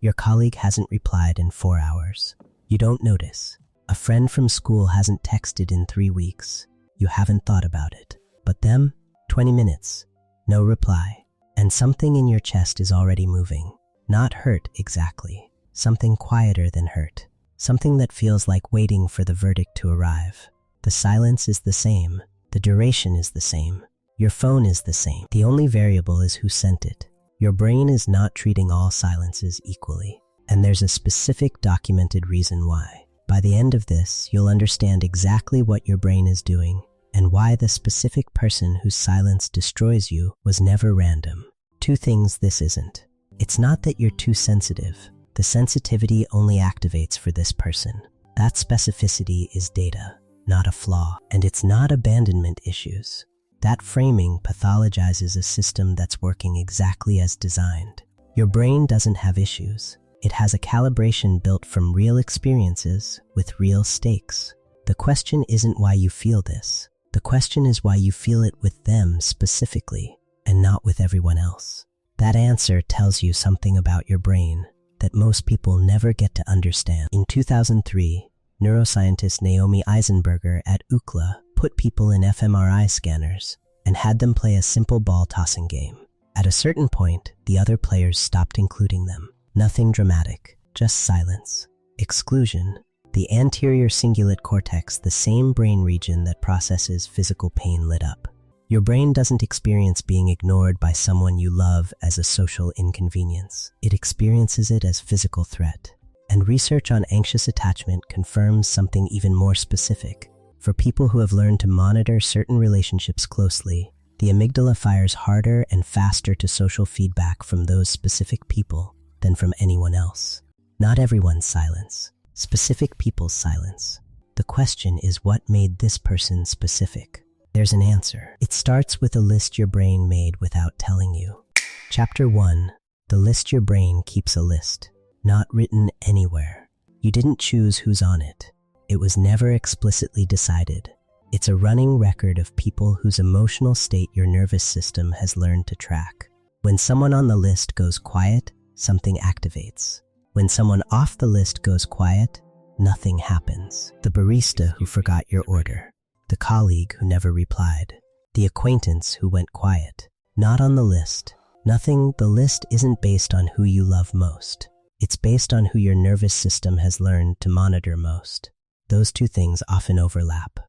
Your colleague hasn't replied in 4 hours. You don't notice. A friend from school hasn't texted in 3 weeks. You haven't thought about it. But them, 20 minutes. No reply. And something in your chest is already moving. Not hurt exactly. Something quieter than hurt. Something that feels like waiting for the verdict to arrive. The silence is the same. The duration is the same. Your phone is the same. The only variable is who sent it. Your brain is not treating all silences equally. And there's a specific documented reason why. By the end of this, you'll understand exactly what your brain is doing and why the specific person whose silence destroys you was never random. 2 things this isn't. It's not that you're too sensitive. The sensitivity only activates for this person. That specificity is data, not a flaw. And it's not abandonment issues. That framing pathologizes a system that's working exactly as designed. Your brain doesn't have issues. It has a calibration built from real experiences with real stakes. The question isn't why you feel this. The question is why you feel it with them specifically and not with everyone else. That answer tells you something about your brain that most people never get to understand. In 2003, neuroscientist Naomi Eisenberger at UCLA put people in fMRI scanners and had them play a simple ball-tossing game. At a certain point, the other players stopped including them. Nothing dramatic, just silence. Exclusion. The anterior cingulate cortex, the same brain region that processes physical pain, lit up. Your brain doesn't experience being ignored by someone you love as a social inconvenience. It experiences it as physical threat. And research on anxious attachment confirms something even more specific. For people who have learned to monitor certain relationships closely, the amygdala fires harder and faster to social feedback from those specific people than from anyone else. Not everyone's silence. Specific people's silence. The question is, what made this person specific? There's an answer. It starts with a list your brain made without telling you. Chapter 1. The list your brain keeps a list. Not written anywhere. You didn't choose who's on it. It was never explicitly decided. It's a running record of people whose emotional state your nervous system has learned to track. When someone on the list goes quiet, something activates. When someone off the list goes quiet, nothing happens. The barista who forgot your order. The colleague who never replied. The acquaintance who went quiet. Not on the list. Nothing. The list isn't based on who you love most. It's based on who your nervous system has learned to monitor most. Those 2 things often overlap,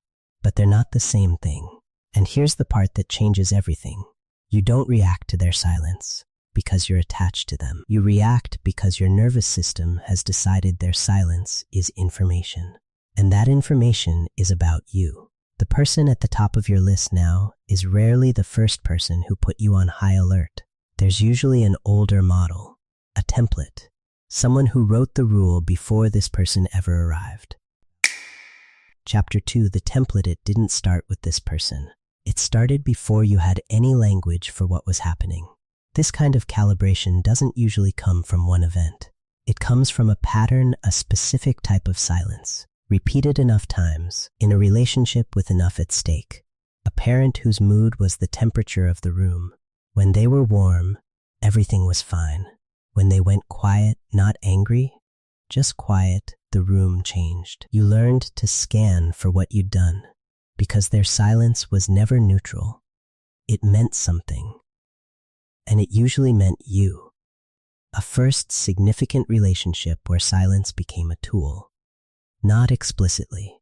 but they're not the same thing. And here's the part that changes everything. You don't react to their silence because you're attached to them. You react because your nervous system has decided their silence is information. And that information is about you. The person at the top of your list now is rarely the first person who put you on high alert. There's usually an older model, a template, someone who wrote the rule before this person ever arrived. Chapter 2, the template. It didn't start with this person. It started before you had any language for what was happening. This kind of calibration doesn't usually come from one event. It comes from a pattern, a specific type of silence, repeated enough times, in a relationship with enough at stake. A parent whose mood was the temperature of the room. When they were warm, everything was fine. When they went quiet, not angry, just quiet, the room changed. You learned to scan for what you'd done, because their silence was never neutral. It meant something. And it usually meant you. A first significant relationship where silence became a tool. Not explicitly.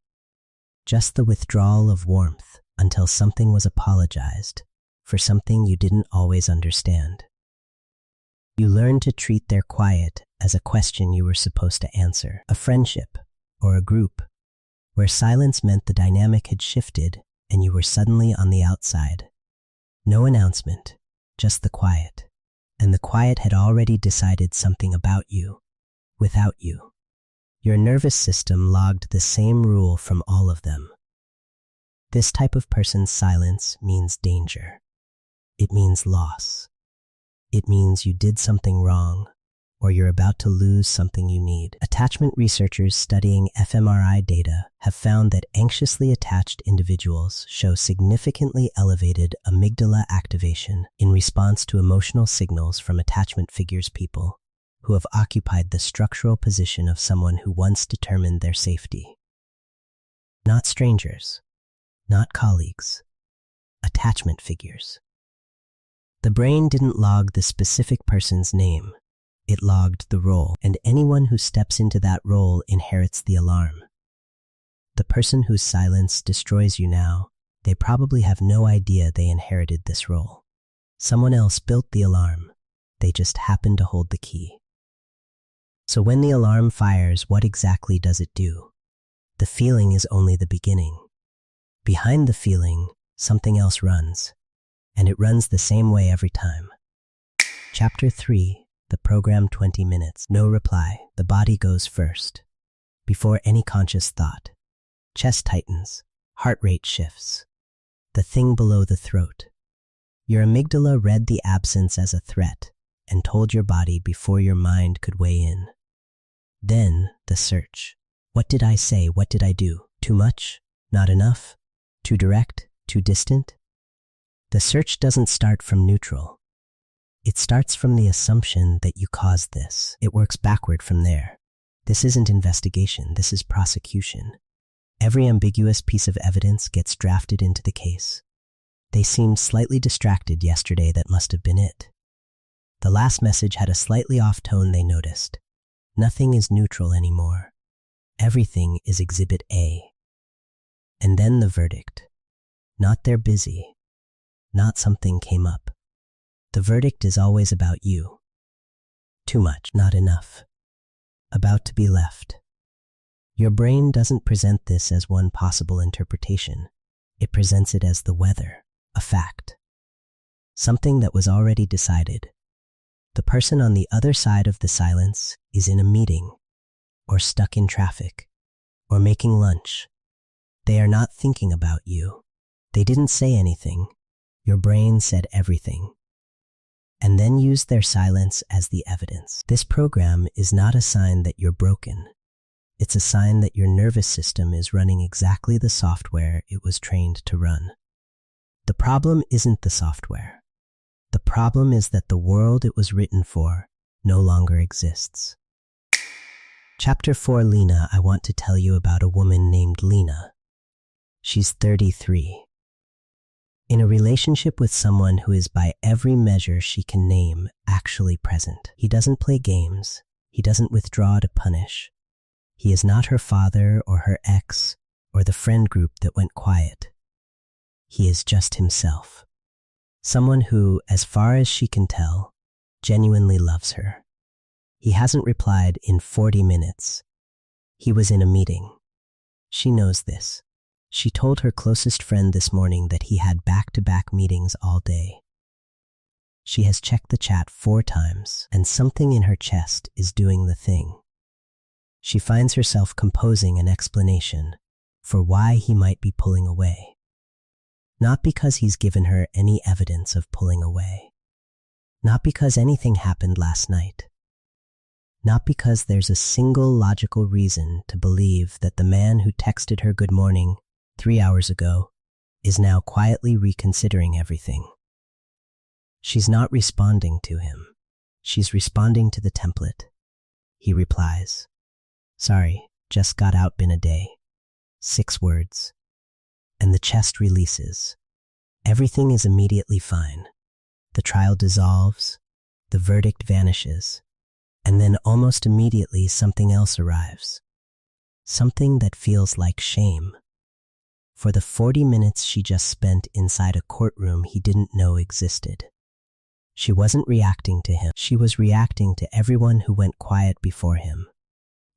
Just the withdrawal of warmth until something was apologized for something you didn't always understand. You learned to treat their quiet as a question you were supposed to answer. A friendship or a group where silence meant the dynamic had shifted and you were suddenly on the outside. No announcement. Just the quiet. And the quiet had already decided something about you, without you. Your nervous system logged the same rule from all of them. This type of person's silence means danger. It means loss. It means you did something wrong, or you're about to lose something you need. Attachment researchers studying fMRI data have found that anxiously attached individuals show significantly elevated amygdala activation in response to emotional signals from attachment figures. People who have occupied the structural position of someone who once determined their safety. Not strangers, not colleagues, attachment figures. The brain didn't log the specific person's name. It logged the role, and anyone who steps into that role inherits the alarm. The person whose silence destroys you now, they probably have no idea they inherited this role. Someone else built the alarm. They just happen to hold the key. So when the alarm fires, what exactly does it do? The feeling is only the beginning. Behind the feeling, something else runs, and it runs the same way every time. Chapter 3, the program 20 minutes. No reply. The body goes first. Before any conscious thought. Chest tightens. Heart rate shifts. The thing below the throat. Your amygdala read the absence as a threat and told your body before your mind could weigh in. Then, the search. What did I say? What did I do? Too much? Not enough? Too direct? Too distant? The search doesn't start from neutral. It starts from the assumption that you caused this. It works backward from there. This isn't investigation, this is prosecution. Every ambiguous piece of evidence gets drafted into the case. They seemed slightly distracted yesterday, that must have been it. The last message had a slightly off tone, they noticed. Nothing is neutral anymore. Everything is Exhibit A. And then the verdict. Not they're busy. Not something came up. The verdict is always about you. Too much, not enough. About to be left. Your brain doesn't present this as one possible interpretation. It presents it as the weather, a fact. Something that was already decided. The person on the other side of the silence is in a meeting, or stuck in traffic, or making lunch. They are not thinking about you. They didn't say anything. Your brain said everything. And then used their silence as the evidence. This program is not a sign that you're broken. It's a sign that your nervous system is running exactly the software it was trained to run. The problem isn't the software. The problem is that the world it was written for no longer exists. Chapter 4, Lena. I want to tell you about a woman named Lena. She's 33. In a relationship with someone who is by every measure she can name actually present. He doesn't play games. He doesn't withdraw to punish. He is not her father or her ex or the friend group that went quiet. He is just himself. Someone who, as far as she can tell, genuinely loves her. He hasn't replied in 40 minutes. He was in a meeting. She knows this. She told her closest friend this morning that he had back-to-back meetings all day. She has checked the chat 4 times, and something in her chest is doing the thing. She finds herself composing an explanation for why he might be pulling away. Not because he's given her any evidence of pulling away. Not because anything happened last night. Not because there's a single logical reason to believe that the man who texted her good morning 3 hours ago is now quietly reconsidering everything. She's not responding to him. She's responding to the template. He replies, "Sorry, just got out, been a day." 6 words. And the chest releases. Everything is immediately fine. The trial dissolves, the verdict vanishes, and then almost immediately something else arrives. Something that feels like shame. For the 40 minutes she just spent inside a courtroom he didn't know existed. She wasn't reacting to him. She was reacting to everyone who went quiet before him.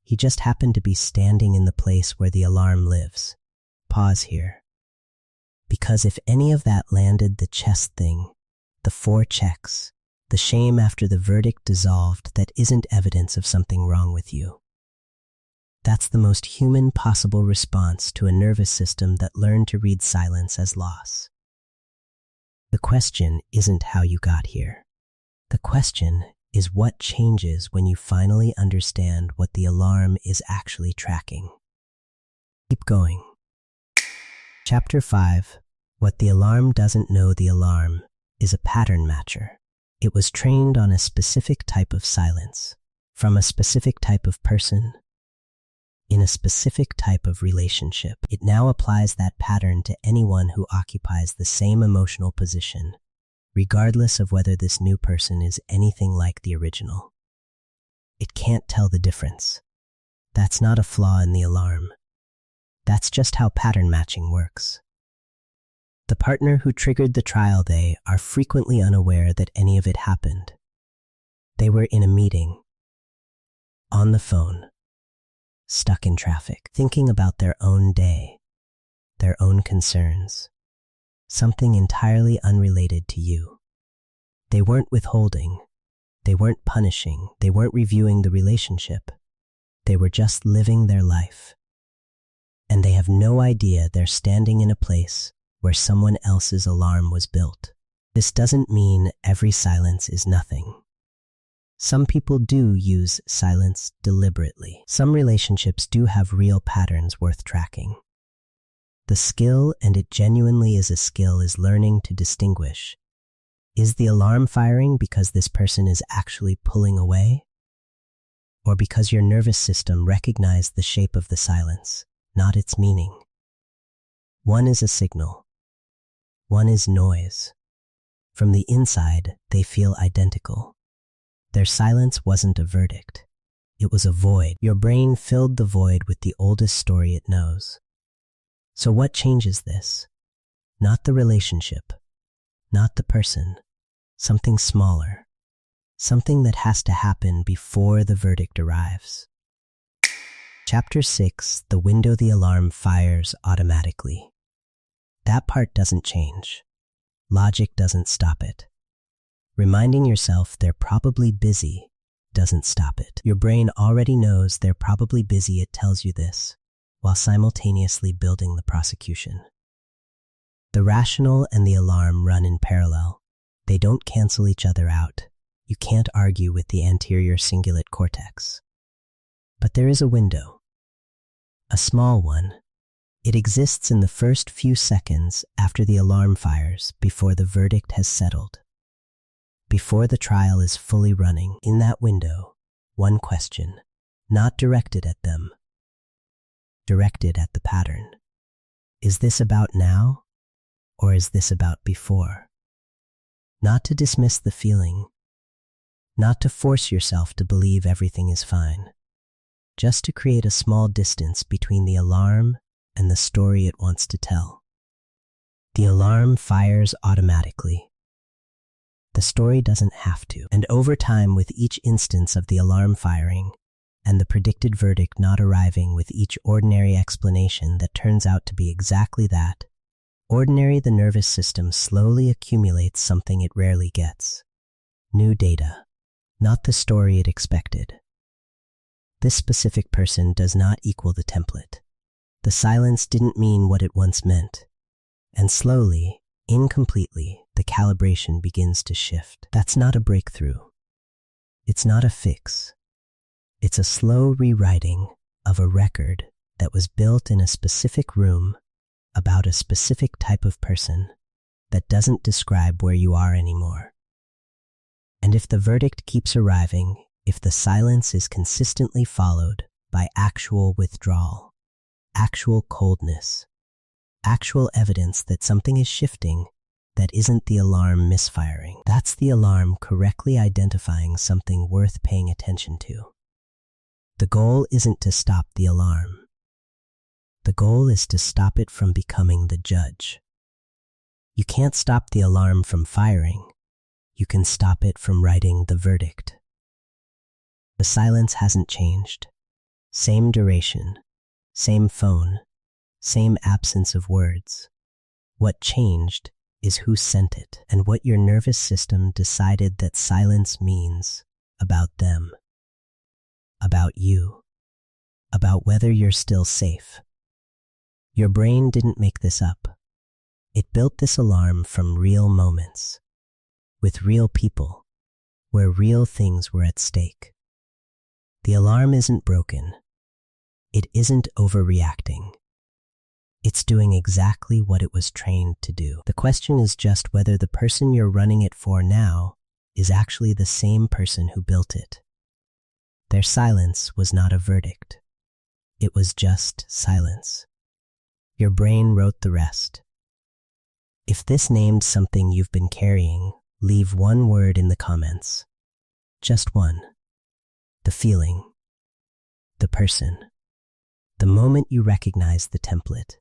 He just happened to be standing in the place where the alarm lives. Pause here. Because if any of that landed, the chest thing, the 4 checks, the shame after the verdict dissolved, that isn't evidence of something wrong with you. That's the most human possible response to a nervous system that learned to read silence as loss. The question isn't how you got here. The question is what changes when you finally understand what the alarm is actually tracking. Keep going. Chapter 5, What the Alarm Doesn't Know. The alarm is a pattern matcher. It was trained on a specific type of silence. from a specific type of person, in a specific type of relationship. It now applies that pattern to anyone who occupies the same emotional position, regardless of whether this new person is anything like the original. It can't tell the difference. That's not a flaw in the alarm. That's just how pattern matching works. The partner who triggered the trial, they are frequently unaware that any of it happened. They were in a meeting, on the phone, stuck in traffic, thinking about their own day, their own concerns, something entirely unrelated to you. They weren't withholding, they weren't punishing, they weren't reviewing the relationship. They were just living their life. And they have no idea they're standing in a place where someone else's alarm was built. This doesn't mean every silence is nothing. Some people do use silence deliberately. Some relationships do have real patterns worth tracking. The skill, and it genuinely is a skill, is learning to distinguish. Is the alarm firing because this person is actually pulling away? Or because your nervous system recognized the shape of the silence, not its meaning? One is a signal. One is noise. From the inside, they feel identical. Their silence wasn't a verdict. It was a void. Your brain filled the void with the oldest story it knows. So what changes this? Not the relationship, not the person, something smaller, something that has to happen before the verdict arrives. Chapter 6, the window the alarm fires automatically. That part doesn't change. Logic doesn't stop it. Reminding yourself they're probably busy doesn't stop it. Your brain already knows they're probably busy. It tells you this, while simultaneously building the prosecution. The rational and the alarm run in parallel. They don't cancel each other out. You can't argue with the anterior cingulate cortex. But there is a window, a small one. It exists in the first few seconds after the alarm fires, before the verdict has settled, before the trial is fully running. In that window, one question, not directed at them, directed at the pattern. Is this about now, or is this about before? Not to dismiss the feeling, not to force yourself to believe everything is fine, just to create a small distance between the alarm and the story it wants to tell. The alarm fires automatically. The story doesn't have to. And over time, with each instance of the alarm firing and the predicted verdict not arriving, with each ordinary explanation that turns out to be exactly that, ordinary, the nervous system slowly accumulates something it rarely gets. New data, not the story it expected. This specific person does not equal the template. The silence didn't mean what it once meant. And slowly, incompletely, the calibration begins to shift. That's not a breakthrough. It's not a fix. It's a slow rewriting of a record that was built in a specific room about a specific type of person that doesn't describe where you are anymore. And if the verdict keeps arriving, if the silence is consistently followed by actual withdrawal, actual coldness, actual evidence that something is shifting that isn't the alarm misfiring, that's the alarm correctly identifying something worth paying attention to. The goal isn't to stop the alarm. The goal is to stop it from becoming the judge. You can't stop the alarm from firing. You can stop it from writing the verdict. The silence hasn't changed. Same duration, same phone, same absence of words. What changed is who sent it and what your nervous system decided that silence means about them, about you, about whether you're still safe. Your brain didn't make this up. It built this alarm from real moments, with real people, where real things were at stake. The alarm isn't broken. It isn't overreacting. It's doing exactly what it was trained to do. The question is just whether the person you're running it for now is actually the same person who built it. Their silence was not a verdict. It was just silence. Your brain wrote the rest. If this named something you've been carrying, leave one word in the comments. Just one. The feeling. The person. The moment you recognize the template.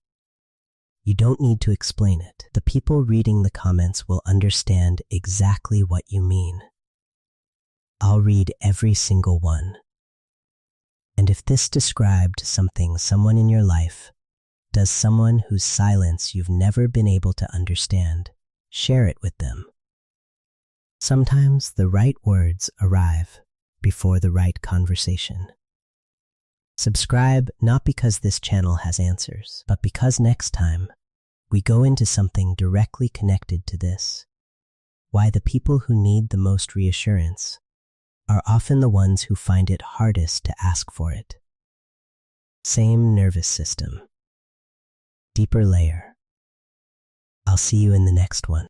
You don't need to explain it. The people reading the comments will understand exactly what you mean. I'll read every single one. And if this described someone in your life, does someone whose silence you've never been able to understand, share it with them. Sometimes the right words arrive before the right conversation. Subscribe not because this channel has answers, but because next time we go into something directly connected to this. Why the people who need the most reassurance are often the ones who find it hardest to ask for it. Same nervous system. Deeper layer. I'll see you in the next one.